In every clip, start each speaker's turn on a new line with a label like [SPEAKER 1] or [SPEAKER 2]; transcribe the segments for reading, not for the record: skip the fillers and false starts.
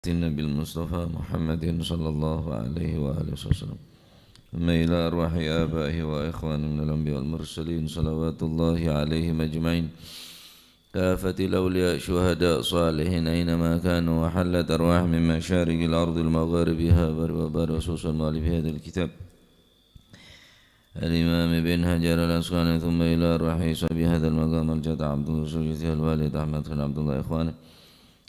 [SPEAKER 1] النبي المصطفى محمد صلى الله عليه وآله وسلم ثم إلى أرواح آبائه وإخوانه من الأنبياء والمرسلين صلوات الله عليهم أجمعين كافة الأولياء شهداء صالحين أينما كانوا وحلت أرواح من مشارق الأرض المغاربها وبر وسوس المؤلف هذا الكتاب الإمام بن حجر الأسقلاني ثم إلى أرواح صبي هذا المقام الجد عبد الله الوالد أحمد بن عبد الله إخوانه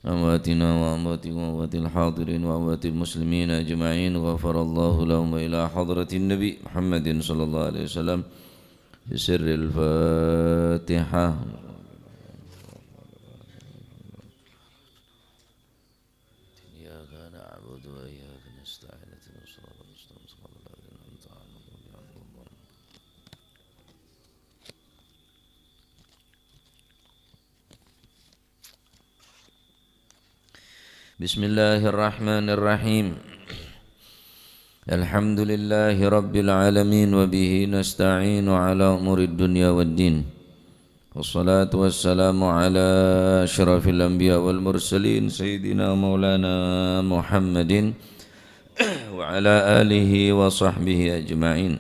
[SPEAKER 1] أمواتنا وأمواتكم وأموات الحاضرين وأموات المسلمين أجمعين غفر الله لهم إلى حضرة النبي محمد صلى الله عليه وسلم بسر الفاتحة إياك نعبد وإياك نستعين اهدنا الصراط المستقيم صراط الذين أنعمت عليهم بسم الله الرحمن الرحيم الحمد لله رب العالمين وبه نستعين على أمور الدنيا والدين والصلاة والسلام على أشرف الأنبياء والمرسلين سيدنا مولانا محمد وعلى آله وصحبه أجمعين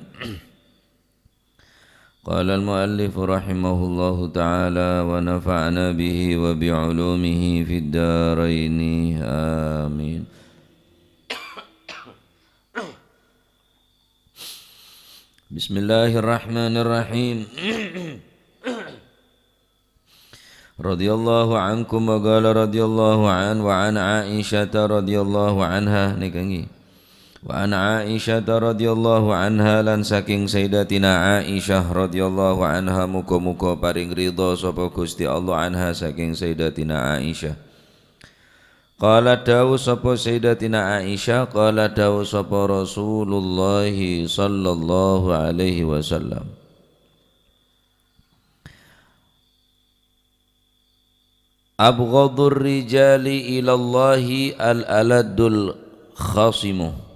[SPEAKER 1] قال المؤلف رحمه الله تعالى ونفعنا به وبعلومه في الدارين آمين بسم الله الرحمن الرحيم رضي الله عنكم وقال رضي الله عنه وعن عائشة رضي الله عنها وعن عائشة رضي الله عنها lan saking Sayyidatina Aisyah radhiyallahu anha muga-muga paring ridha sapa Gusti Allah anha saking Sayyidatina Aisyah. Qala dawu sapa Sayyidatina Aisyah qala dawu sapa Rasulullah sallallahu alaihi wasallam. Abghadur rijali ila Allahi al-aladul khasimu.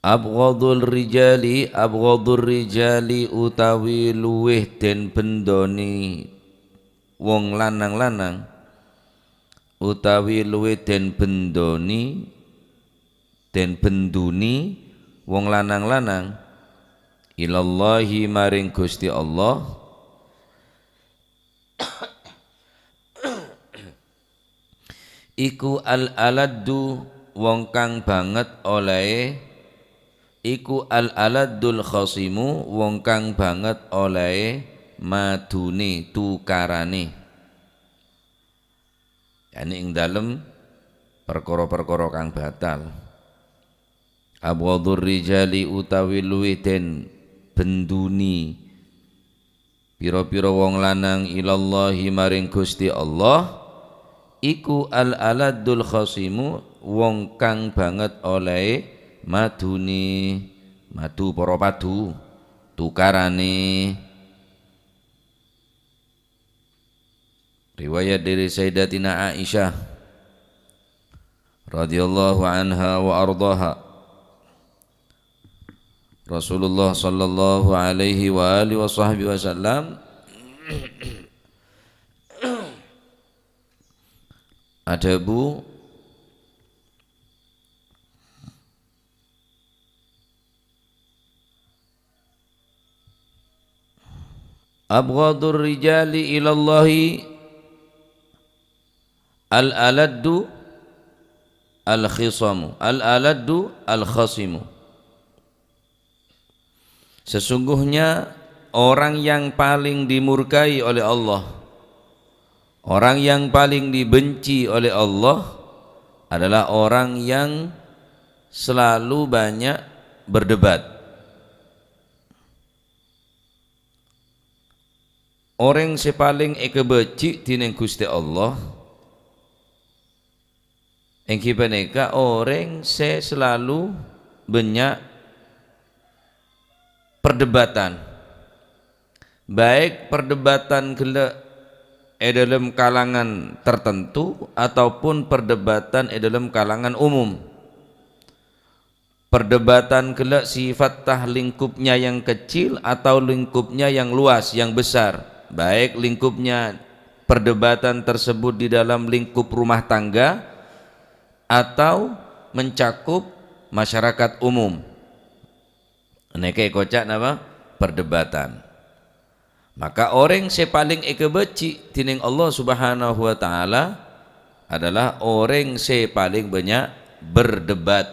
[SPEAKER 1] Abghadul rijali utawi luweh den bendoni wong lanang-lanang utawi luweh den bendoni den benduni wong lanang-lanang ilallahi maring Gusti Allah iku al-aladdu wong kang banget olehe iku al-aladul khasimu wong kang banget oleh madune tukarane yani ing dalem perkara-perkara kang batal. Abghadur rijali utawi luwih den benduni pira-pira wong lanang ilallahi maring Gusti Allah iku al-aladul khasimu wong kang banget oleh maduni madu para padu tukarane. Riwayat dari Sayyidatina Aisyah radhiyallahu anha wa ardaha Rasulullah sallallahu alaihi wa alihi wasallam adabu abghadur rijali ilallahi al-aladdu al-khisamu al-aladdu al-khasimu. Sesungguhnya orang yang paling dimurkai oleh Allah, orang yang paling dibenci oleh Allah adalah orang yang selalu banyak berdebat. Orang yang paling ekebeci tining Gusti Allah engki paneka orang yang selalu banyak perdebatan, baik perdebatan gelek dalam kalangan tertentu ataupun perdebatan dalam kalangan umum. Perdebatan gelek sifat lingkupnya yang kecil atau lingkupnya yang luas, yang besar, baik lingkupnya perdebatan tersebut di dalam lingkup rumah tangga atau mencakup masyarakat umum. Neke kocak nama perdebatan. Maka orang yang paling beci tining Allah Subhanahu wa taala adalah orang yang paling banyak berdebat.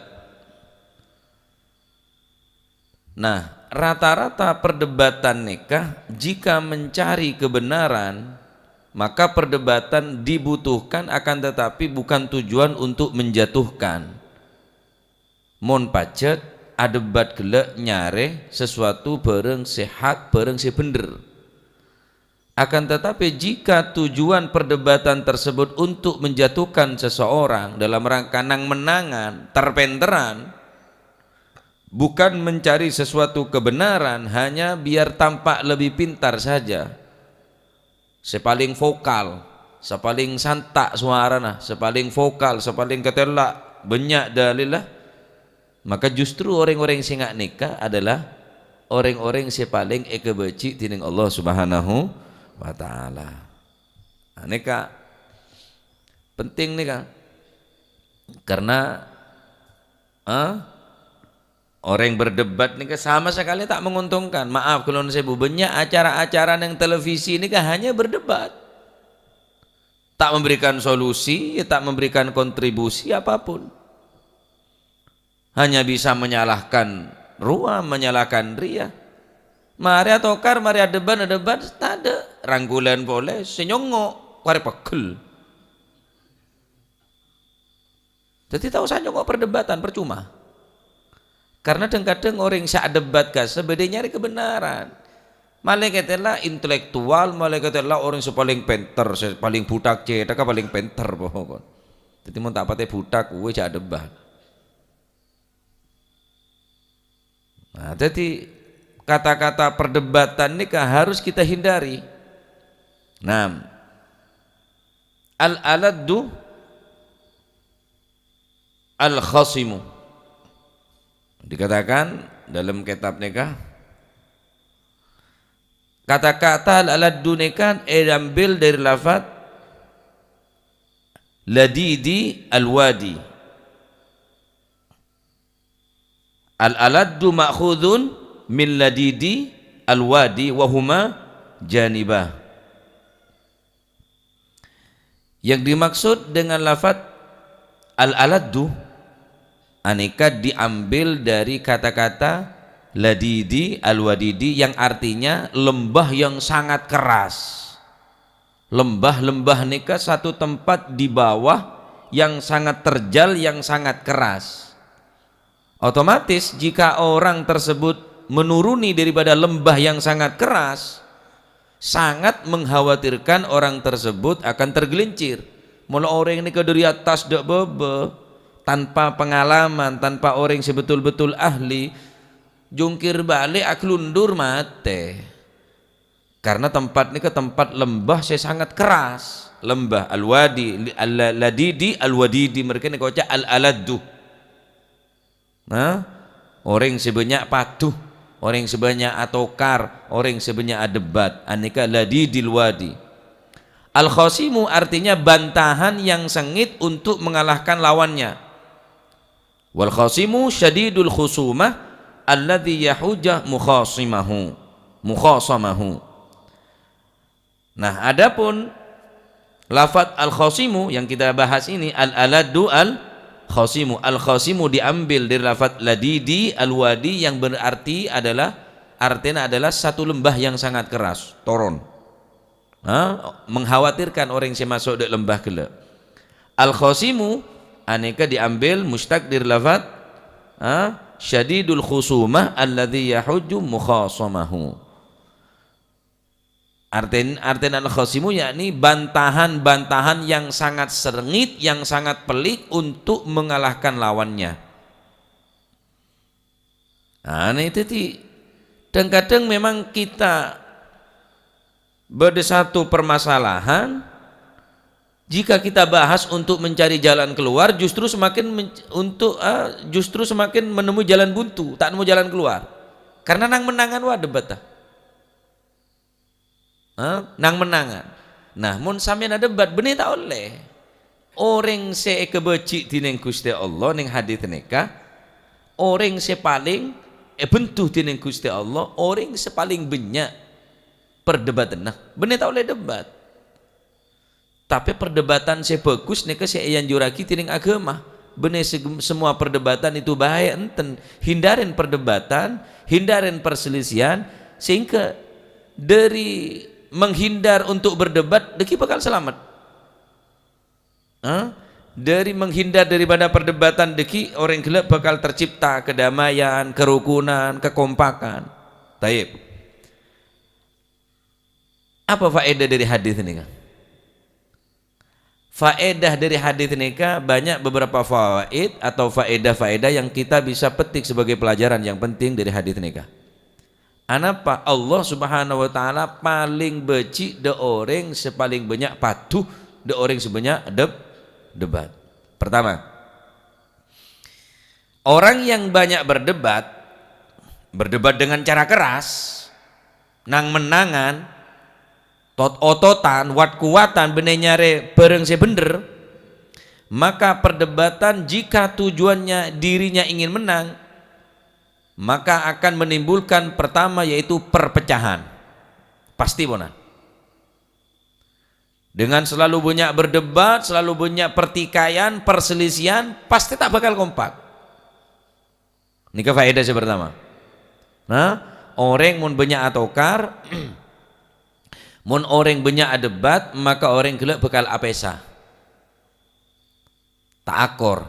[SPEAKER 1] Nah, rata-rata perdebatan nikah jika mencari kebenaran, maka perdebatan dibutuhkan, akan tetapi bukan tujuan untuk menjatuhkan. Mon pacet adebat gelek nyare sesuatu bareng sehat bareng bener. Akan tetapi jika tujuan perdebatan tersebut untuk menjatuhkan seseorang dalam rangka nang menangan, terpenteran, bukan mencari sesuatu kebenaran, hanya biar tampak lebih pintar saja, sepaling vokal, sepaling santak suarana, sepaling vokal, sepaling ketelak, banyak dalil lah, maka justru orang-orang sing ngak nikah adalah orang-orang yang paling ekebeci tining Allah Subhanahu wa ta'ala. Nah, nikah penting nikah karena orang berdebat nikah sama sekali tak menguntungkan. Maaf kalau saya banyak acara-acara yang televisi nikah hanya berdebat, tak memberikan solusi, tak memberikan kontribusi apapun, hanya bisa menyalahkan ruang, menyalahkan ria. Mari atokar, mari debat tak ada rangkulan boleh senyongok kare pegel. Jadi tahu saya nyongok perdebatan percuma. Karena kadang orang yang debat kase bedanya nyari kebenaran. Malaikatlah intelektual, malaikatlah orang yang paling pinter, paling budak cedak, paling pinter pokok. Jadi mau tak pate budak kowe jak debat. Nah, jadi kata-kata perdebatan nikah harus kita hindari. Nah, al-aladdu al-khasimu dikatakan dalam kitab nikah, kata-kata al-aladdu nikah diambil dari lafaz ladidi al-wadi. Al-aladdu ma'khudun min ladidi al-wadi wa huma janibah. Yang dimaksud dengan lafaz al-aladdu aneka diambil dari kata-kata ladidi al-wadidi yang artinya lembah yang sangat keras. Lembah nikah satu tempat di bawah yang sangat terjal, yang sangat keras. Otomatis jika orang tersebut menuruni daripada lembah yang sangat keras, sangat mengkhawatirkan orang tersebut akan tergelincir. Mula orang ini dari atas dak bebe, tanpa pengalaman, tanpa orang sebetul-betul ahli, jungkir balik aklundur mate. Karena tempat ini ke tempat lembah saya sangat keras. Lembah al-wadi, al-ladidi, al-wadidi, mereka ini kocak al-aladdu. Nah, orang sebanyak patuh, orang sebanyak atokar, orang sebanyak adebat, aneka ladidil wadi. Al-khasimu artinya bantahan yang sengit untuk mengalahkan lawannya. Wal khasimu syadidul khusumah alladhi yahujah mukhasamahu. Nah, adapun lafaz al-khasimu yang kita bahas ini, al-aladdu al-khasimu. Al-khasimu diambil dari lafaz ladidi al-wadi yang berarti artinya adalah satu lembah yang sangat keras, toron. Mengkhawatirkan orang yang masuk di lembah gelap. Al-khasimu aneka diambil mustaq dari lafaz syadidul khusumah alladhi yahujju mukhasamahu. Artinya al-khasimu yakni bantahan-bantahan yang sangat sengit, yang sangat pelik untuk mengalahkan lawannya. Nah, itu dan kadang memang kita pada satu permasalahan, jika kita bahas untuk mencari jalan keluar, justru semakin menemui jalan buntu, tak nemu jalan keluar. Karena nang menangan wa debat nang menangan. Nah mun sampeyan debat benih tak oleh. Orang se kebeci tining Gusti Allah ning hadis neka, orang se paling bentuh tining Gusti Allah, orang se paling banyak perdebatan. Nah benih tak oleh debat. Tapi perdebatan se bagus neka se yang juraki tining agama. Benih semua perdebatan itu bahaya enten. Hindarin perdebatan, hindarin perselisihan, sehingga dari menghindar untuk berdebat deki bakal selamat. Dari menghindar daripada perdebatan deki orang gelap bakal tercipta kedamaian, kerukunan, kekompakan. Taib. Apa faedah dari hadis ini? Faedah dari hadis ini banyak beberapa fawaid atau faedah-faedah yang kita bisa petik sebagai pelajaran yang penting dari hadis ini. Anapa Allah Subhanahu wa taala paling benci de orang sepaling banyak patuh de orang sebanyak debat. Pertama, orang yang banyak berdebat dengan cara keras, nang menangan, ototan, wat kuatan, bener nyare bareng se bener, maka perdebatan jika tujuannya dirinya ingin menang, maka akan menimbulkan pertama yaitu perpecahan. Pasti bonan. Dengan selalu banyak berdebat, selalu banyak pertikaian, perselisihan, pasti tak bakal kompak. Ini faedah yang pertama. Nah, orang mun banyak atokar, mun orang banyak debat, maka orang gelap bakal apesa. Tak akor.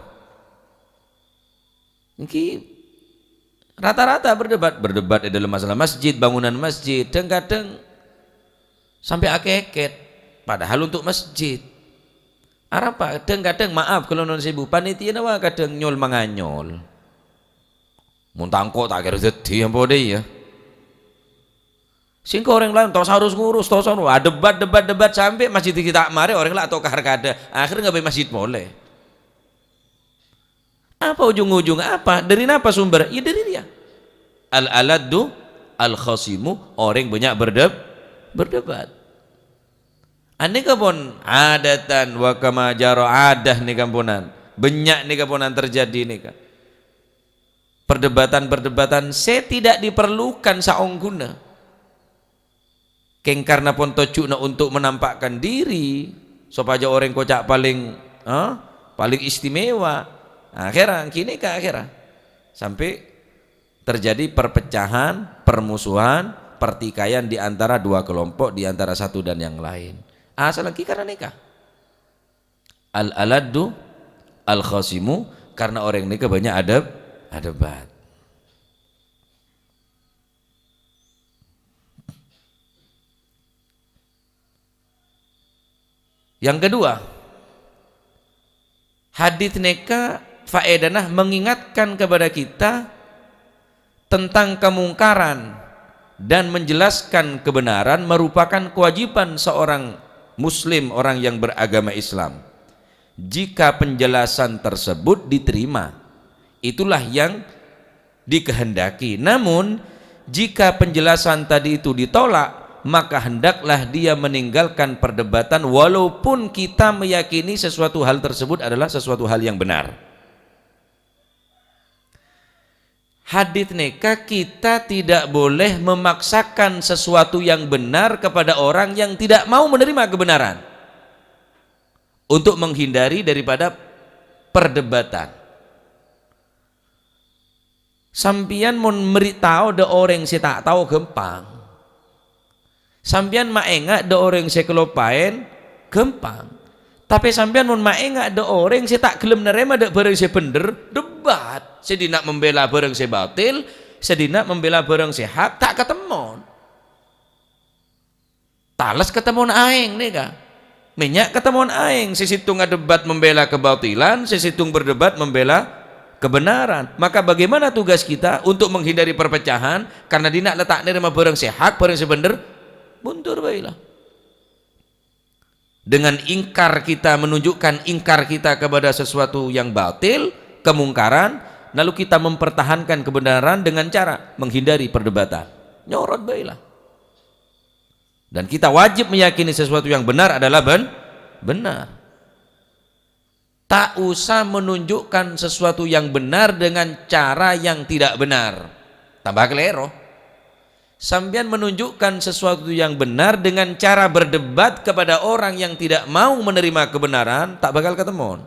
[SPEAKER 1] Ini rata-rata berdebat di dalam masalah masjid, bangunan masjid, kadang sampai akeket. Padahal untuk masjid. Apa? Kadang-kadang maaf kalau non sebu panitia nawa kadang nyol manganyol. Muntangko tak kira jadi apa deh ya. Singko orang lain tos harus ngurus tos harus debat sampai masjid kita mari orang lah atau kada akhirnya nggak masjid boleh. Apa ujung-ujungnya apa? Dari apa sumber? Ya dari dia. Al-aladdu al-khasimu, orang banyak berdebat. Ane kapon adatan wa kama jaro adah nih kampunan. Banyak nih kampunan terjadi nih kan. Perdebatan saya tidak diperlukan saongguna. Keng karena pun tocuna untuk menampakkan diri supaya orang kocak paling istimewa. Akhirnya kini ke akhirnya sampai terjadi perpecahan, permusuhan, pertikaian di antara dua kelompok, di antara satu dan yang lain. Asal lagi karena nikah. Al-aladdu al-khasimu, karena orang nikah banyak debat. Yang kedua, hadits nikah faedanah mengingatkan kepada kita tentang kemungkaran dan menjelaskan kebenaran merupakan kewajiban seorang muslim, orang yang beragama Islam. Jika penjelasan tersebut diterima, itulah yang dikehendaki. Namun jika penjelasan tadi itu ditolak, maka hendaklah dia meninggalkan perdebatan walaupun kita meyakini sesuatu hal tersebut adalah sesuatu hal yang benar. Hadits nikah kita tidak boleh memaksakan sesuatu yang benar kepada orang yang tidak mau menerima kebenaran untuk menghindari daripada perdebatan. Sampian mun meritau de orang si tak tahu gempang. Sampian maenga de orang si kelopain gempang. Tapi sampean mun maenga de orang si tak gelem nerima de bareng si bener debat. Sedina membela bareng si batil, sedina membela bareng si hak, tak ketemu. Talas ketemu aing nih kah? Minyak ketemu aing, sisitu ngadebat membela kebatilan, sisitu berdebat membela kebenaran. Maka bagaimana tugas kita untuk menghindari perpecahan? Karena dina letak nerima bareng si hak, bareng si bener, mundur baiklah. Dengan ingkar kita menunjukkan ingkar kita kepada sesuatu yang batil, kemungkaran, lalu kita mempertahankan kebenaran dengan cara menghindari perdebatan. Nyorot baiklah. Dan kita wajib meyakini sesuatu yang benar adalah benar. Tak usah menunjukkan sesuatu yang benar dengan cara yang tidak benar. Tambah kelero. Sambian menunjukkan sesuatu yang benar dengan cara berdebat kepada orang yang tidak mau menerima kebenaran, tak bakal ketemu.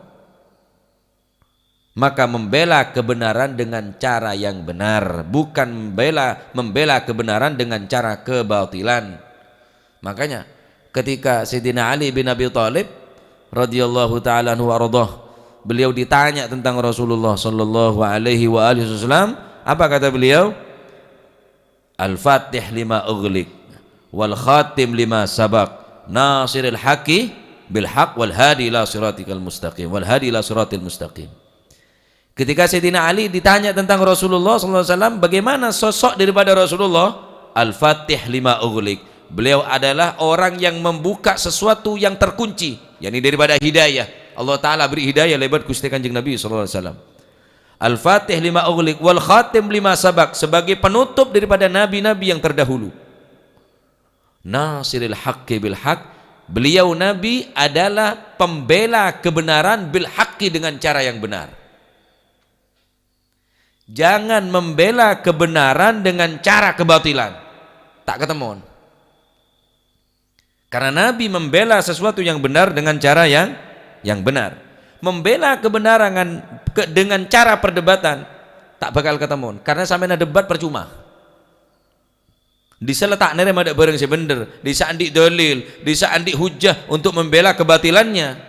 [SPEAKER 1] Maka membela kebenaran dengan cara yang benar, bukan membela kebenaran dengan cara kebatilan. Makanya ketika Sayyidina Ali bin Abi Thalib radhiyallahu taala anhu warḍah, beliau ditanya tentang Rasulullah sallallahu alaihi wasallam, apa kata beliau? Al-Fatih lima ughliq wal khatim lima sabaq nasiril haqqi bil haqq wal hadi ila siratikal mustaqim wal hadi ila siratil mustaqim. Ketika Sayyidina Ali ditanya tentang Rasulullah sallallahu alaihi wasallam, bagaimana sosok daripada Rasulullah? Al-Fatih lima ughliq. Beliau adalah orang yang membuka sesuatu yang terkunci, yakni daripada hidayah. Allah Ta'ala beri hidayah lebat Gusti Kanjeng Nabi sallallahu alaihi wasallam. Al-Fatih lima ughliq wal khatim lima sabaq, sebagai penutup daripada nabi-nabi yang terdahulu. Nasiril haqqi bil haqq, beliau nabi adalah pembela kebenaran bil haqqi, dengan cara yang benar. Jangan membela kebenaran dengan cara kebatilan, tak ketemu. Karena Nabi membela sesuatu yang benar dengan cara yang benar. Membela kebenaran dengan cara perdebatan tak bakal ketemu. Karena sampai debat percuma. Bisa letak nerem ada bareng sebener, bisa andik dalil, bisa andik hujah untuk membela kebatilannya.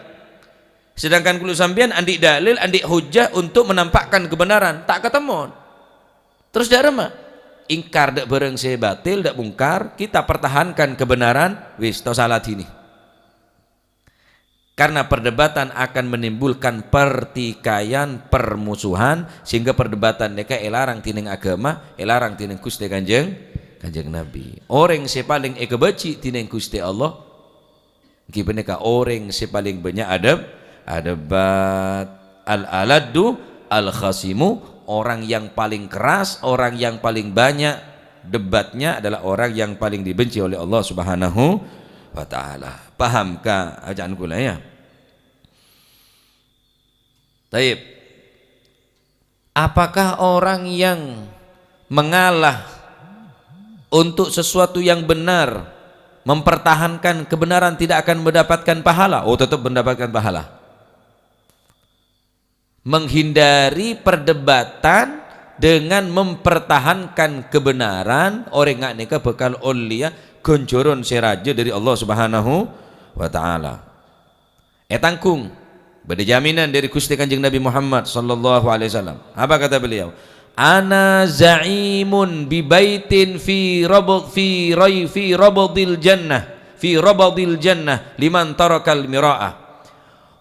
[SPEAKER 1] Sedangkan kalau sampean andik dalil, andik hujah untuk menampakkan kebenaran, tak ketemu. Terus dak remah. Ingkar dak bareng se batil, dak bungkar, kita pertahankan kebenaran, wis to salah dini. Karena perdebatan akan menimbulkan pertikaian, permusuhan, sehingga perdebatan mereka elarang tining agama, elarang tining Gusti Kanjeng Nabi. Orang se paling kebenci tining Gusti Allah, kipeneka orang se paling banyak adabat al-aladdu al-khasimu. Orang yang paling keras, orang yang paling banyak debatnya adalah orang yang paling dibenci oleh Allah Subhanahu wa ta'ala. Pahamkah ajaan kula ya? Taib. Apakah orang yang mengalah untuk sesuatu yang benar, mempertahankan kebenaran, tidak akan mendapatkan pahala? Oh, tetap mendapatkan pahala. Menghindari perdebatan dengan mempertahankan kebenaran, orang ngak nikah bekal ulia gonjoron seraja dari Allah Subhanahu wa ta'ala. Tangkung beda jaminan dari Gusti Kanjeng Nabi Muhammad sallallahu alaihi wasallam. Apa kata beliau? Ana za'imun bi baitin fi rabdil jannah liman tarakal mira'ah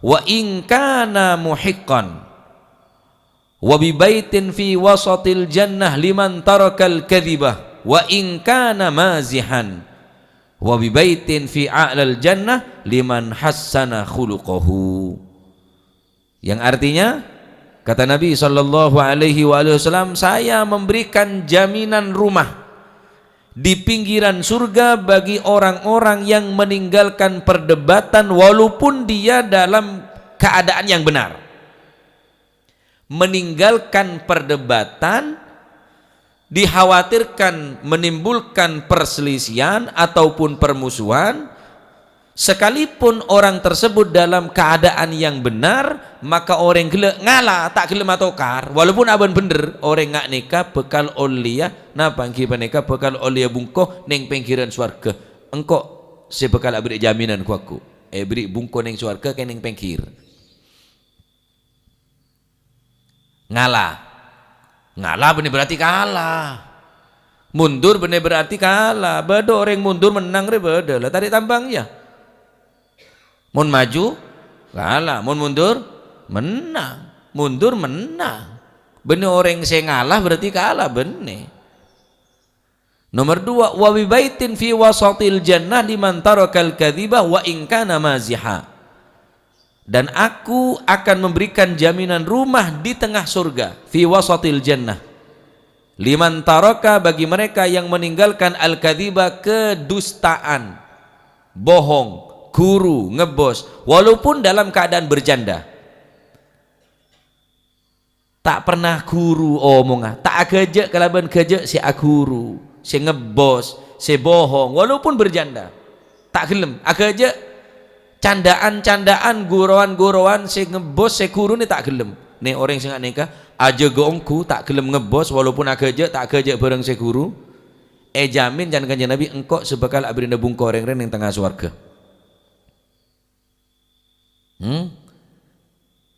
[SPEAKER 1] wa in kana muhiqqan wa bi baitin fi wasatil jannah liman tarakal kadhibah wa in kana mazihan wa bi baitin fi a'lal jannah liman hassana khuluquhu. Yang artinya, kata Nabi sallallahu alaihi wasallam, saya memberikan jaminan rumah di pinggiran surga bagi orang-orang yang meninggalkan perdebatan walaupun dia dalam keadaan yang benar. Meninggalkan perdebatan dikhawatirkan menimbulkan perselisihan ataupun permusuhan, sekalipun orang tersebut dalam keadaan yang benar, maka orang ngalah tak gelem atokar walaupun aban bener, orang ngak nikah bekal olia napa ngipa nikah bekal olia bungko neng pinggiran swarga, engko si bekal abri jaminan ku aku beri bungko neng swarga ke neng pinggir. Ngalah bener berarti kalah, mundur bener berarti kalah. Bado orang mundur menang re beda lah tarik tambang ya. Mun maju kalah, mun mundur menang, mundur menang. Bener orang saya ngalah berarti kalah bener. Nomor 2, wa bi baitin fi wasatil jannah liman tarakal kadhiba wa in kana maziha. Dan aku akan memberikan jaminan rumah di tengah surga, fi wasatil jannah Liman taraka, bagi mereka yang meninggalkan al-kadhiba, kedustaan, bohong, guru, ngebos, walaupun dalam keadaan berjanda. Tak pernah guru omongah, tak agajak kalaban gajak si aguru, si ngebos, si bohong, walaupun berjanda. Tak gelem, agajak candaan-candaan, gurauan-gurauan, si ngebos, si guru ni tak gelem. Nih orang sing nikah aja gongku tak gelem ngebos walaupun agajak tak agajak bareng si guru. Jamin jangan kanjeng Nabi engkau sebekal abrinda bungko reng-reng yang tengah swarga.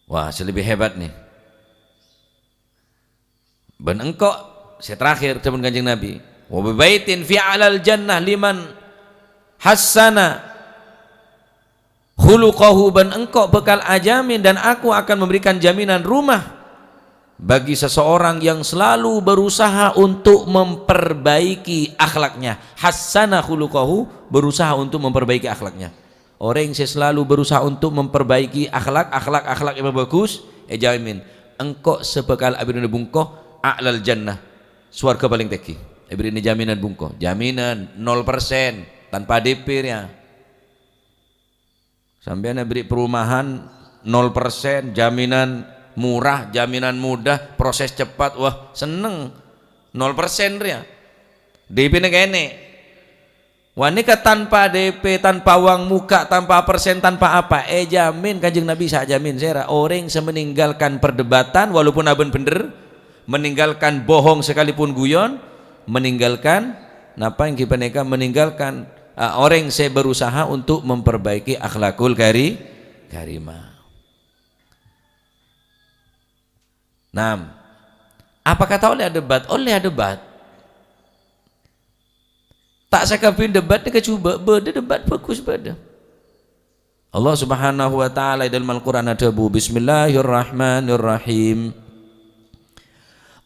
[SPEAKER 1] Wah, selebih hebat nih. Ben engkau saya terakhir teman kanjeng Nabi. Wa baitin fi alal jannah liman hassana khuluquhu, ben engkau bekal ajamin dan aku akan memberikan jaminan rumah bagi seseorang yang selalu berusaha untuk memperbaiki akhlaknya. Hassana khuluquhu, berusaha untuk memperbaiki akhlaknya. Orang yang selalu berusaha untuk memperbaiki akhlak yang bagus, jamin engkau sebekal abirina bungko a'lal jannah, swarga paling tinggi. Abirina jaminan bungko, jaminan 0% tanpa DP nya. Sampai beri perumahan 0%, jaminan murah, jaminan mudah, proses cepat, wah seneng. 0% ria. DP nya kene. Wanita tanpa DP, tanpa uang muka, tanpa persen, tanpa apa, jamin kanjeng Nabi sak jamin saya orang semeninggalkan perdebatan walaupun aben bener, meninggalkan bohong sekalipun guyon, meninggalkan napa yang kita neka, meninggalkan orang saya berusaha untuk memperbaiki akhlakul karimah. Nah, apa kata oleh debat? Oleh debat. Tak sakapin debat dia cuba beda debat bagus beda. Allah Subhanahu wa taala dalam Al-Qur'an ada bu Bismillahirrahmanirrahim.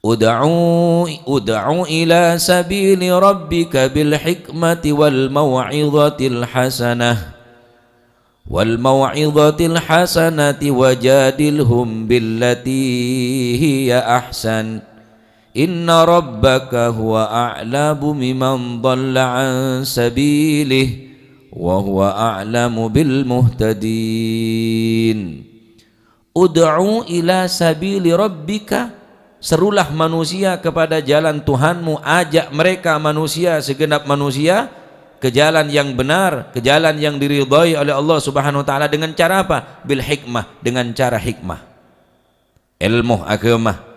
[SPEAKER 1] Ud'u ila sabili rabbika bil hikmati wal mau'izatil hasanati wajadilhum billati hiya ahsan. Inna rabbaka huwa a'lamu biman dhalla an sabilih wa huwa a'lamu bil muhtadin. Ud'u ila sabili rabbika, serulah manusia kepada jalan Tuhanmu, ajak mereka manusia, segenap manusia ke jalan yang benar, ke jalan yang diridhai oleh Allah Subhanahu wa taala dengan cara apa? Bil hikmah, dengan cara hikmah. Ilmu agama.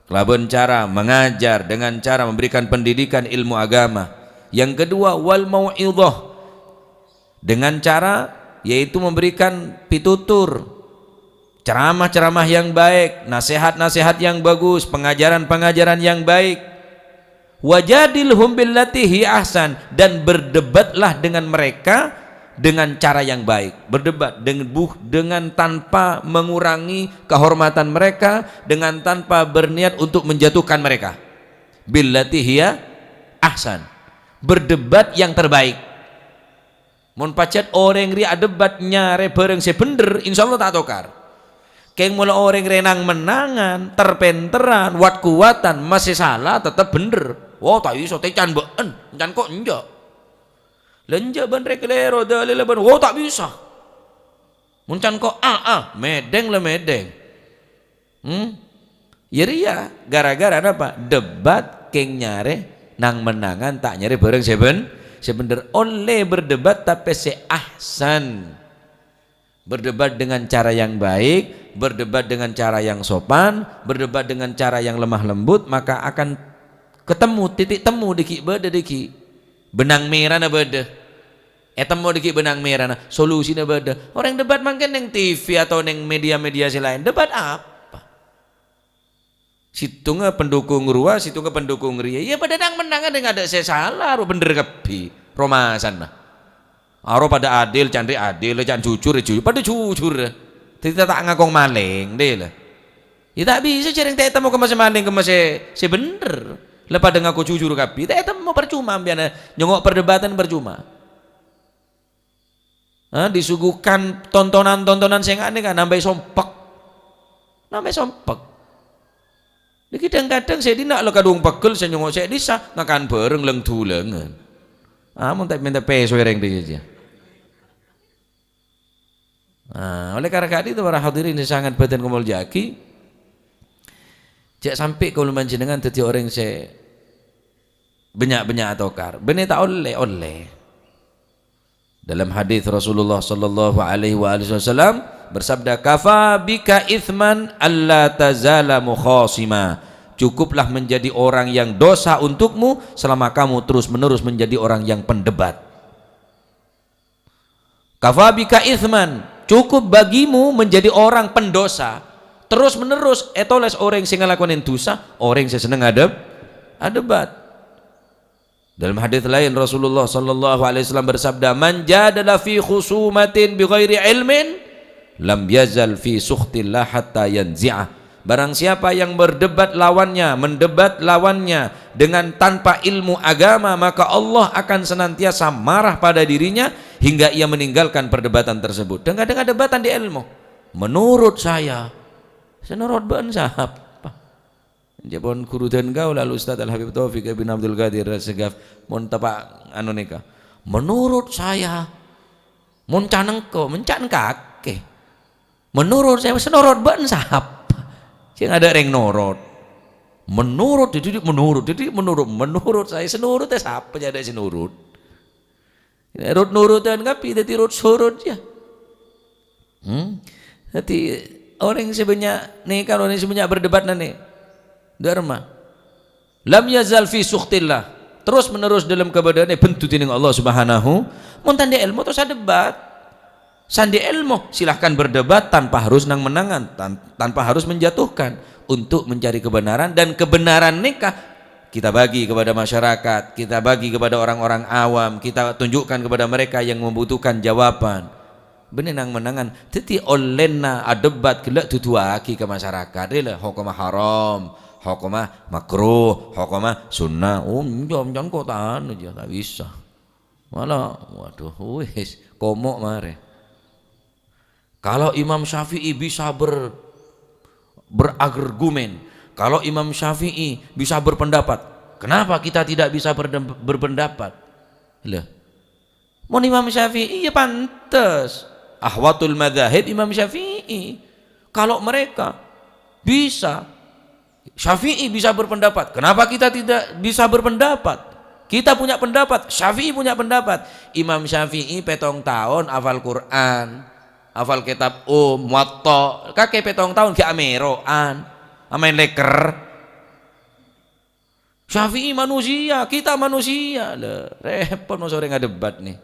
[SPEAKER 1] Kelaban cara mengajar, dengan cara memberikan pendidikan ilmu agama. Yang kedua wal mau'izah, dengan cara yaitu memberikan pitutur, ceramah-ceramah yang baik, nasihat-nasihat yang bagus, pengajaran-pengajaran yang baik. Wajadilhum billati hi ahsan, dan berdebatlah dengan mereka dengan cara yang baik. Berdebat dengan tanpa mengurangi kehormatan mereka, dengan tanpa berniat untuk menjatuhkan mereka. Billati hiya ahsan, berdebat yang terbaik. Mun pacet orang ria debatnya re bareng sebener, insyaallah tak tokar. Keng mula orang renang menangan, terpenteran, wat kuatan, masih salah tetap bener. Wah tak iso tecan beun, can kok enjak. Lenja ban reklero dalil ban, wah tak bisa. Muncan kok medeng le medeng. Ya ria gara-gara apa? Debat keng nyare nang menangan tak nyare bareng sebener oleh berdebat tapi se ahsan. Berdebat dengan cara yang baik, berdebat dengan cara yang sopan, berdebat dengan cara yang lemah lembut, maka akan ketemu titik temu diki beda diki benang merah na beda. Temu diki benang merah na solusi na beda. Orang debat mungkin neng TV atau neng media-media lain. Debat apa? Situ nggak pendukung rua, situ nggak pendukung ria. Ya pada nang menang ada nggak ada saya salah, bener kepi romasan nah. Aro pada adil, candri adil, can jujur, pada jujur. Tidak tak ngakong maling deh lah. Ya tak bisa jaring temu ke masih maling ke masih bener. Lepas dengan aku jujur kapi, temu percuma biar nyongok perdebatan percuma. Disuguhkan tontonan-tontonan sing aneh kan nambah sompek. Kadang-kadang saya di nak lo kadung pegel saya nyongok saya disah ngakan bareng leng tulengan. Mun tak minta peso reng dia aja. Oleh karena itu para hadirin yang sangat badan kumul jaki, cek sampai kalau manjenengan tadi orang saya banyak atokar, bener tak oleh. Dalam hadis Rasulullah sallallahu alaihi wasallam bersabda, kafa bika ithman alla tazala mukhasima. Cukuplah menjadi orang yang dosa untukmu selama kamu terus-menerus menjadi orang yang pendebat. Kafa bika ithman, cukup bagimu menjadi orang pendosa terus-menerus etoles orang sing ngelakuin dosa, orang sing seneng debat. Dalam hadis lain Rasulullah sallallahu alaihi wasallam bersabda, man jadala fi khusumatin bighairi ilmin lam yazal fi sukhtillah hatta yanzi'ah. Barang siapa yang mendebat lawannya dengan tanpa ilmu agama, maka Allah akan senantiasa marah pada dirinya hingga ia meninggalkan perdebatan tersebut. Dengan debatan di ilmu. Menurut saya senurut bansahab Jabon kurudan kau lalu Ustaz Al-Habib Taufik bin Abdul Qadir Segaf mun tapak anu nika. Menurut saya mun caneng ko mencan kake. Menurut saya senurut ban sahab. Sing ada reng norot. Menurut saya senurut teh sapa jadi senurut. Nurutan kapi dadi rut surut ya. Dadi orang sebanyak nih kalau orang sebanyak berdebat nih. Dharma lam yazal fi sukhtillah, terus menerus dalam kebenaran bentuk dengan Allah Subhanahu. Mun tandi ilmu terus debat, sandi ilmu silahkan berdebat tanpa harus menangan, tanpa harus menjatuhkan, untuk mencari kebenaran. Dan kebenaran nikah kita bagi kepada masyarakat, kita bagi kepada orang-orang awam, kita tunjukkan kepada mereka yang membutuhkan jawaban. Benenang menangan teti olena debat gelak tutuaki ke masyarakat lah hukum haram, hukum makruh, hukum sunnah. Jangan kau tahan aja, tak bisa. Malah, waduh, wis komok mare. Kalau Imam Syafi'i bisa berargumen, kalau Imam Syafi'i bisa berpendapat, kenapa kita tidak bisa berpendapat? Lah, mau Imam Syafi'i ya pantas. Ahwatul madzahib Imam Syafi'i. Kalau mereka bisa, Syafi'i bisa berpendapat, kenapa kita tidak bisa berpendapat? Kita punya pendapat, Syafi'i punya pendapat. Imam Syafi'i 7 tahun hafal Quran, hafal kitab Muwatta, kakek 7 tahun ke Ameroan, main leker. Syafi'i manusia, kita manusia. Repot mau sore ngadebat nih.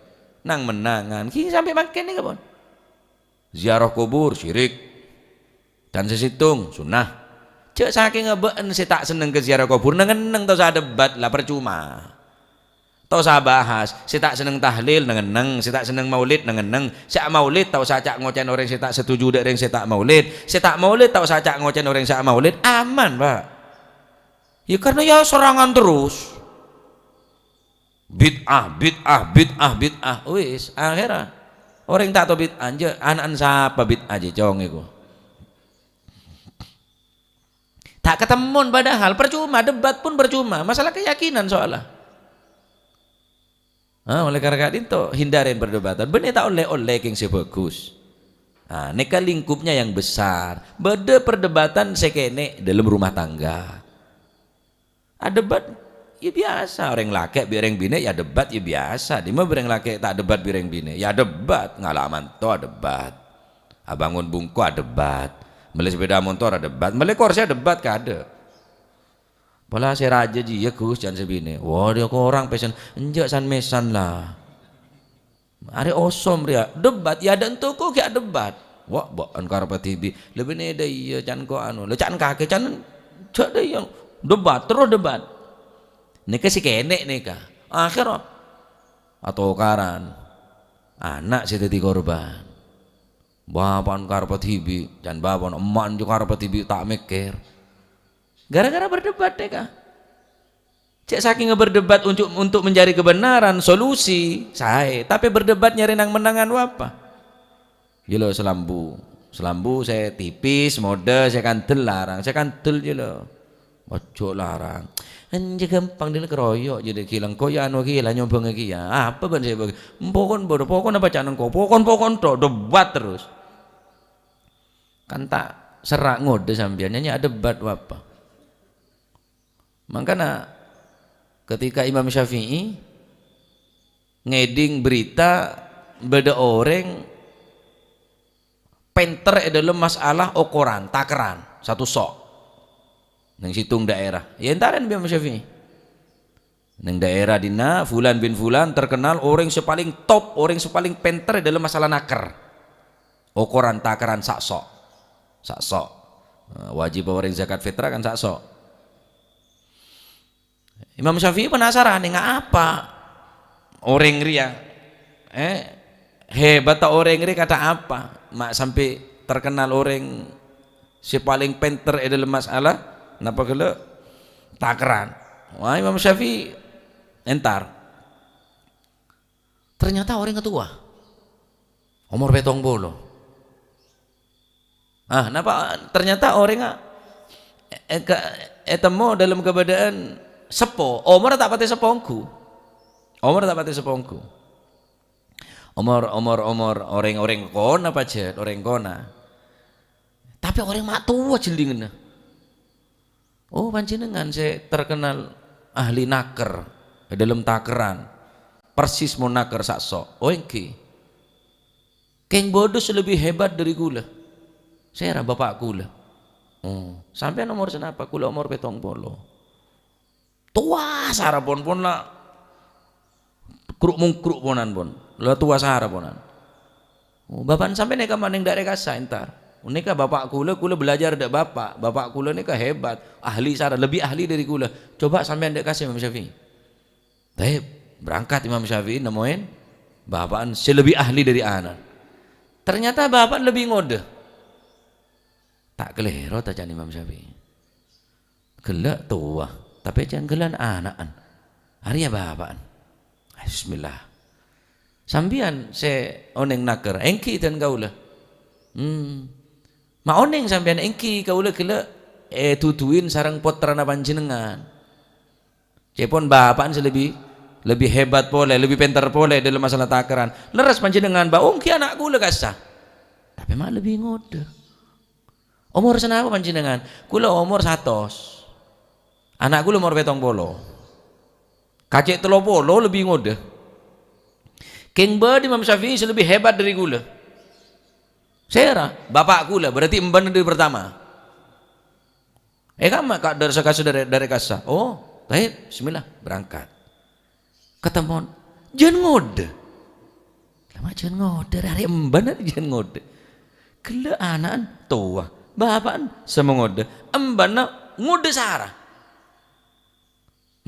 [SPEAKER 1] Nang menangan, kini sampai makin nih kapan? Ziarah kubur syirik, dan sesitung sunnah. Cek saking ngebeen saya tak seneng ke ziarah kubur, nengeneng tau saya debat lah percuma. Tau saya bahas, saya tak seneng tahlil nengeneng, saya tak seneng maulid nengeneng. Saya maulid tau saya cak ngocen orang saya tak setuju dengan saya tak maulid. Saya tak maulid tau saya cak ngocen orang saya maulid, aman pak. Ya karena ya serangan terus. Bid'ah, wis akhirnya orang tak tahu bid'ah aja, anak siapa bid'ah aja cong itu. Tak ketemuan padahal percuma, debat pun percuma, masalah keyakinan soalnya. Oleh karena itu hindarin perdebatan, bener tak oleh yang sebagus. Neka lingkupnya yang besar, beda perdebatan sekene dalam rumah tangga. Debat ya biasa, orang laki bireng bine ya debat ya biasa. Di mana bireng laki tak debat bireng bine ya debat, ngalaman to debat. Abangun bungku debat, beli sepeda motor debat, beli kursi debat kada. Pola saya raja ji ya Gus jangan sebine. Wah dia kok orang pesen enjak san mesan lah. Are osom dia debat ya ada entuk kok gak debat. Wah baan karpati lebih neda iya can ko anu, le can kake can cak deh yang debat terus debat. Nika si kenek nika akhirnya atau karan anak si tadi korban bapan karpet hibi dan bapan emak juga karpet hibi tak mikir gara-gara berdebat nika. Cek saking berdebat untuk mencari kebenaran solusi saya, tapi berdebat nyari nang menangan apa jelo selambu saya tipis mode saya kantel larang saya kantel jelo ojo larang. Anje gampang dile keroyok jadi kilang koyan waki lah nyobong iki ya. Apa ban saya bagi? Pokon bodoh, pokon apa canan kok? Pokon tok debat terus. Kan tak serak ngode sampean nyanyi debat apa. Makanya ketika Imam Syafi'i ngeding berita beda orang penter dalam masalah ukuran takaran satu sok neng situng daerah ya entaran Imam Syafi'i neng daerah dina fulan bin fulan terkenal orang sepaling top orang sepaling penter dalam masalah nakar ukuran takaran sak sok wajib orang zakat fitrah kan sak sok. Imam Syafi'i penasaran nih apa orang ria hebat orang ria kata apa mak sampai terkenal orang si paling penter dalam masalah napa kalau takaran. Wah Imam Syafi'i entar ternyata orang ketua umur petong bolo napa ternyata orang etemo dalam keadaan sepo umur tak pati sepongku umur orang kona pacar orang kona tapi orang mak tua jildingna panjenengan saya terkenal ahli naker dalam takaran persis mau naker sakso engki keng bodoh lebih hebat dari gula saya bapak gula sampai nomor senapa gula umur petong polo tua sarapon pun lah kruk ponan pun lah tua saraponan bapak sampai neka maning dari kasa entar neka bapak kula belajar dari bapak kula neka hebat ahli sara lebih ahli dari kula coba sampai ndek kasih Imam Syafi'i tapi berangkat Imam Syafi'i nemuin bapak lebih ahli dari anak ternyata bapak lebih ngode tak kelero tak can Imam Syafi'i gelak tua tapi jangan gelan anakan hari ya bapak bismillah sambian se oneng naker engki dan kaulah ma oneng sambian engki kaulah kela tutuin sarang potrana panjenengan cepon bapak lebih hebat pole lebih pintar pole dalam masalah takaran leres panjenengan ba ongki anak kula kasah tapi mak lebih ngode umur senapa panjenengan kula umur 100 anakku umur petong polo kacek telo polo lebih ngode keng di Imam Syafi'i lebih hebat dari gula saya bapak gula berarti emban dari pertama kamu kak dari kasa baik bismillah berangkat ketemu jangan ngode lama jangan ngode dari emban jangan ngode gila anak tua bapak sama ngode emban ngode sarah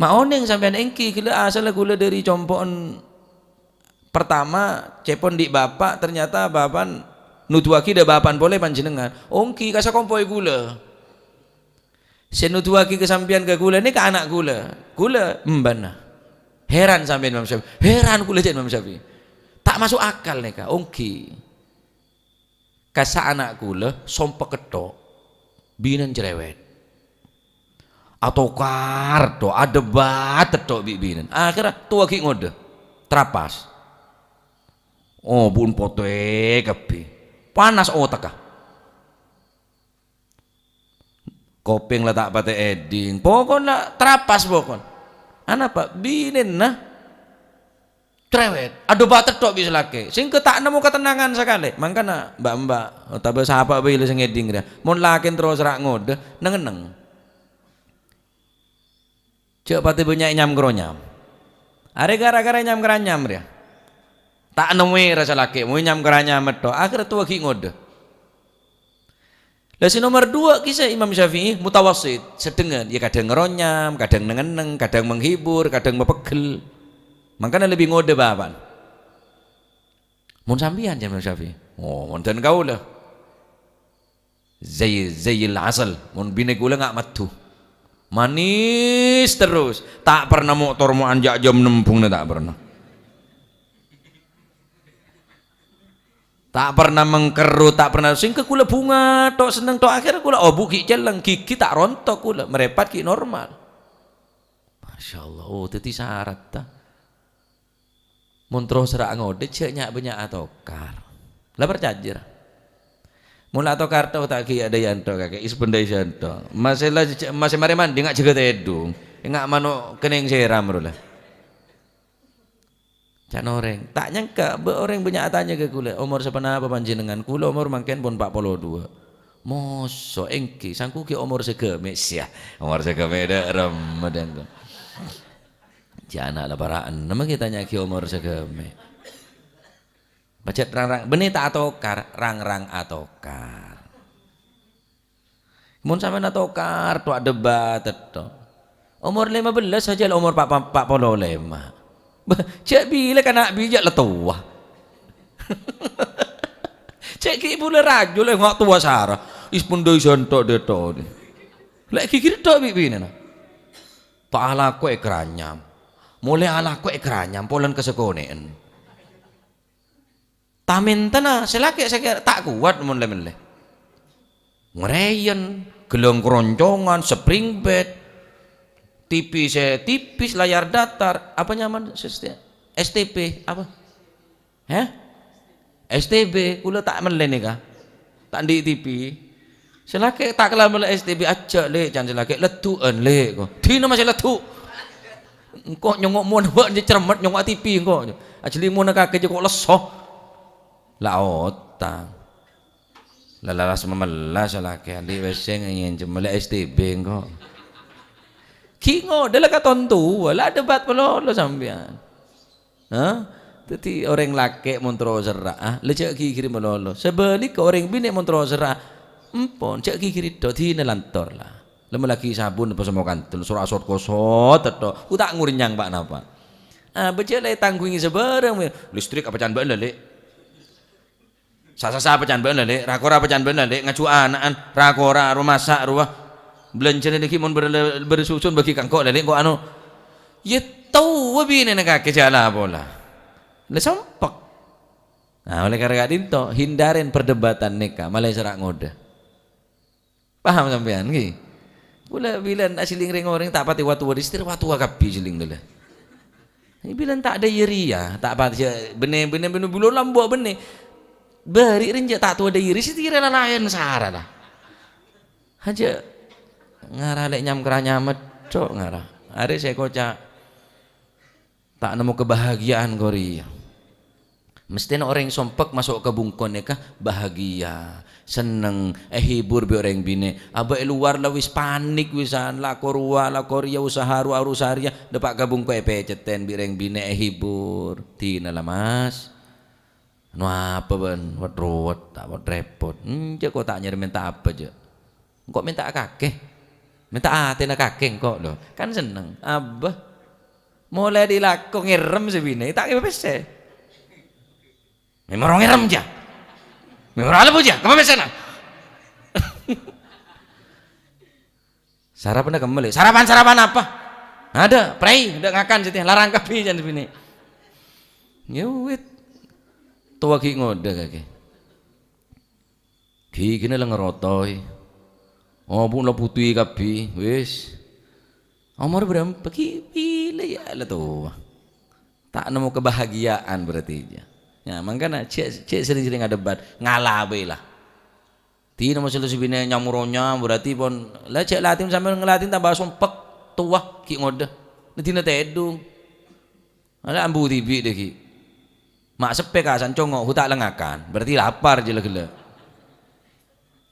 [SPEAKER 1] maoneng sampean engki gila asal gula dari compon pertama cepon di bapak ternyata bapak nutuaki da bapan boleh panjenengan ongki kasa kompoi gula senutuaki kesampian ke gula ini ke anak gula mbana heran sampean Imam Syafi'i heran gula jen Imam Syafi'i tak masuk akal nih kak ongki kasa anak gula sompak ketok binan cerewet atau karto ada batet tok bibinan akhirnya tua ki ngode terapas bun pote kapi panas otak kopeng lah tak pate eding pokon lah terapas pokon anak pak binin nah cerewet ada batet tok bisa laki sing tak nemu ketenangan sekali makanya mbak tapi sahabat bila sing eding dia mun lakin terus rak ngode neng cek pati banyak nyam keronyam are gara-gara nyam keranyam dia tak nemui rasa laki mau nyam keranyam itu akhirnya tua ki ngode lesi nomor 2 kisah Imam Syafi'i mutawasid sedengan ya kadang ngeronyam kadang nengeneng kadang menghibur kadang mepegel makanya lebih ngode bapak mun sambian Imam Syafi'i monten kau lah zayil asal mun bine kula ngak matu manis terus tak pernah motor mau anjak jam nempung tak pernah Tak pernah mengkerut, tak pernah sing ke kula bunga tok seneng tok akhir kula buki jeleng gigi tak rontok kula merepat ki normal. Masyaallah, teti syarat ta. Mun terus serak ngode cek nyak banyak atokar. Lah percajer. Mula atokar tau tak ki ada yanto kakek is pendai santo. Masalah masih mari mandi ngak jaga tedung. Ngak manuk kening seram lah. Cak noreng, tak nyangka orang banyak tanya ke kula, umur sepenapa panjenengan? Kula umur mangken pun 42. Mosok engki sangku ki umur segeme sia. Umur segeme dak Ramadan. Jana lah paraan. Nama kita tanya ki umur segeme. Baca rang-rang benih tak atokar, rang-rang atokar. Mun sampean atokar tuak debat to. Umur 15 saja umur 45. Cek bila kan nak bijak lah tua. Cek ki boleh rajul lah ngak tua Sarah. Is pun doi sontok de to. Lek kikir tok bibi na. Tak ala ko ekranyam. Mulai ala ko ekranyam polan kesekoneen. Tamin tanah selaki saya tak kuat mun le. Ngreyen, gelong keroncongan, spring bed. Tipis layar datar apa nyaman STP apa STB kula tak melen nika tak di TV selake tak kala mele STB aja le jan selake letuan le kok dina masih letu engko nyongok mun wak cermet nyongok TV engko ajli mun kake kok lesoh la otang lalalas memelas selake andi wes ngyen cemele STB engko Kingo dalam katon tu, lah debat pelolo sampean. Tadi orang laki montro serak, lecak kiri melolo. Sebalik orang bini montro serak, empon cak kiri dot hina lantor lah. Lama lagi sabun apa semua kantul, surah asot kosot atau, tak ngurinyang pak napa. Baca leh tanggungi sebarang, listrik apa can bela leh. Sasa apa can bela leh, rakora apa can bela leh, ngacuan, rakora rumah sak rumah. Belanja lagi mon bersusun bagi kangkok lele kok anu ya tahu wabi ini nak kejala bola le sampak nah oleh karena itu hindarin perdebatan neka malah serak ngode paham sampean ki pula bilan asiling ring orang tak pati watu distir watu kapi siling dulu ini bilan tak ada yeria tak pati benih bulon lambu benih beri rinja tak tu ada yeri sitira lain sahara lah aja ngarah lek nyam keranya medok ngarah hari saya kocak tak nemu kebahagiaan Korea mesti orang sompek masuk ke bungkon ya bahagia seneng hibur bi orang bine abai luar lah wis panik wisan la korua la Korea usaha arusaria depak gabung ko peceten bi orang bine hibur tina lah mas no apa ben wat tak wat repot kok tak nyari minta apa je kok minta kakek minta ate na kakeng kok loh kan seneng abah mulai dilakon ngerem sebine tak kepese memang ngerem aja memang ala puja kamu sana sarapan dah kembali sarapan apa ada prei udah ngakan sih larang kapi jan sebine nyuwit tua ki ngode kake ki kena lang ngerotoi oh pun putih kapi, wis. Umur berapa? Pilih ya lah tuh. Tak nemu kebahagiaan berarti ya. Ya makanya cek sering-sering ada debat ngalah lah. Tidak masalah sebina nyamuronya berarti pun lah cek latin sambil ngelatin tambah sompek tua ki ngode. Nanti nanti edung. Ada ambu tibi deh ki. Mak sepek asan congok hutak lengakan. Berarti lapar je lah gila.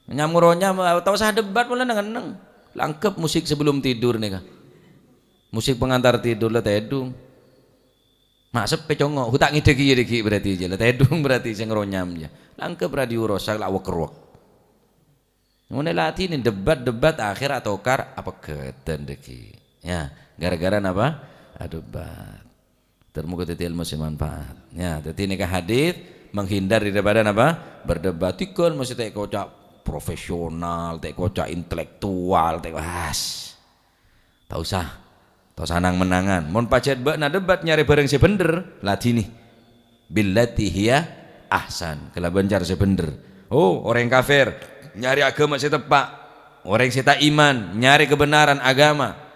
[SPEAKER 1] Nyamuronya tahu sah debat malah neng langkep musik sebelum tidur nih kah musik pengantar tidur lah tedung mak sepe congok hutak ngideki berarti aja lah tedung berarti saya ngeronyam ya langkep radio rosak lah wakerwak mulai latih debat akhir atau kar apa keten deki ya gara-gara apa debat termuka titil ilmu manfaat ya jadi nikah hadis menghindar daripada apa berdebat tikun mesti tak kocak profesional, tak kocak intelektual, tak was, tak usah nang menangan. Mon pacet bak na debat nyari bareng si bener, latih nih, billati hiya ahsan, kelaban cara bener. Oh, orang kafir nyari agama saya tepak, orang saya tak iman nyari kebenaran agama.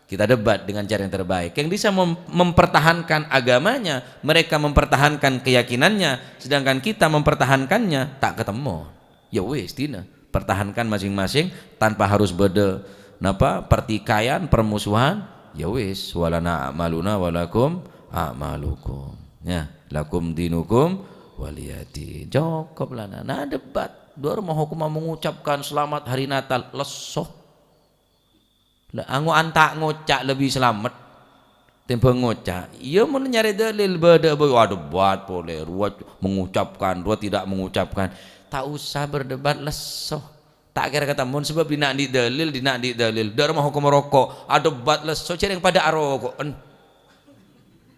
[SPEAKER 1] Kita debat dengan cara yang terbaik. Yang bisa mempertahankan agamanya, mereka mempertahankan keyakinannya, sedangkan kita mempertahankannya tak ketemu. Ya wis tina, pertahankan masing-masing tanpa harus beda pertikaian, permusuhan. Ya wis, walana a'maluna walakum a'malukum. Ya, lakum dinukum waliyadin. Cukup lah. Nah debat. Dua rumah hukum mengucapkan selamat hari Natal, lesoh. Angu antak ngocak lebih selamat tempo ngocak. Ia mau nyari dalil beda ada buat boleh ruat mengucapkan ruat tidak mengucapkan. Tak usah berdebat lesoh. Tak kira kata mun sebab dina di dalil dar mau hukum rokok ada debat lesoh cari yang pada arokok.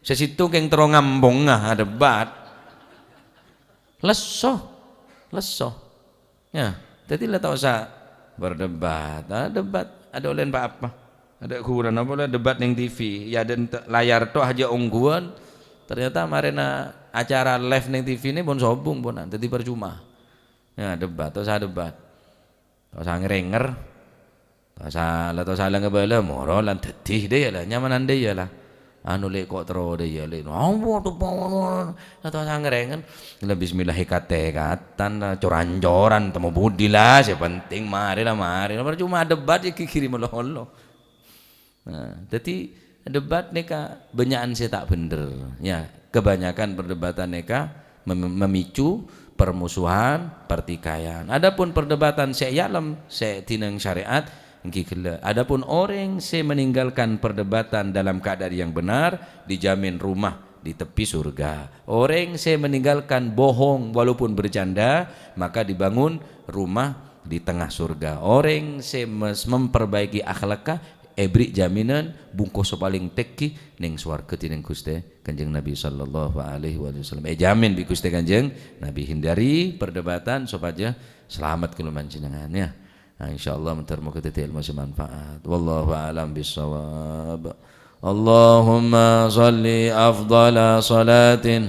[SPEAKER 1] Sesitu keng terong ngambong ada debat lesoh ya jadi lah tak usah berdebat. Debat ada oleh apa ada ukuran apa lah debat neng TV ya dan layar tuh aja ungguan ternyata marina acara live neng TV ini pun sobung pun nanti percuma ya debat atau saya debat atau saya ngerenger atau saya ngebala moro lan tetih deh lah nyaman ande ya lah anu lek kok tero deh ya lek atau saya ngerenger lah bismillah katan coran-coran temu budi lah saya penting mari cuma debat ya kiri meloholo. Nah jadi debat neka banyakan saya tak bener ya kebanyakan perdebatan neka memicu permusuhan pertikaian. Adapun perdebatan saya yalam saya tinang syariat. Adapun orang saya meninggalkan perdebatan dalam keadaan yang benar dijamin rumah di tepi surga. Orang saya meninggalkan bohong walaupun bercanda maka dibangun rumah di tengah surga. Orang saya memperbaiki akhlaknya ebri jaminan bungkus paling teki ning swarga tineng Gusti Kanjeng Nabi sallallahu alaihi wasallam. Jamin bi Gusti Kanjeng Nabi hindari perdebatan supaya selamat kuluman jenengannya. Nah, insyaallah mentar muka titik ilmu semanfaat. Wallahu a'lam bissawab. Allahumma shalli afdala salatin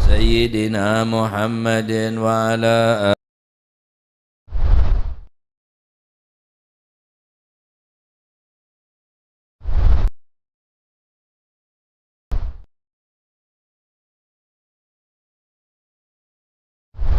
[SPEAKER 1] Sayyidina Muhammadin wa ala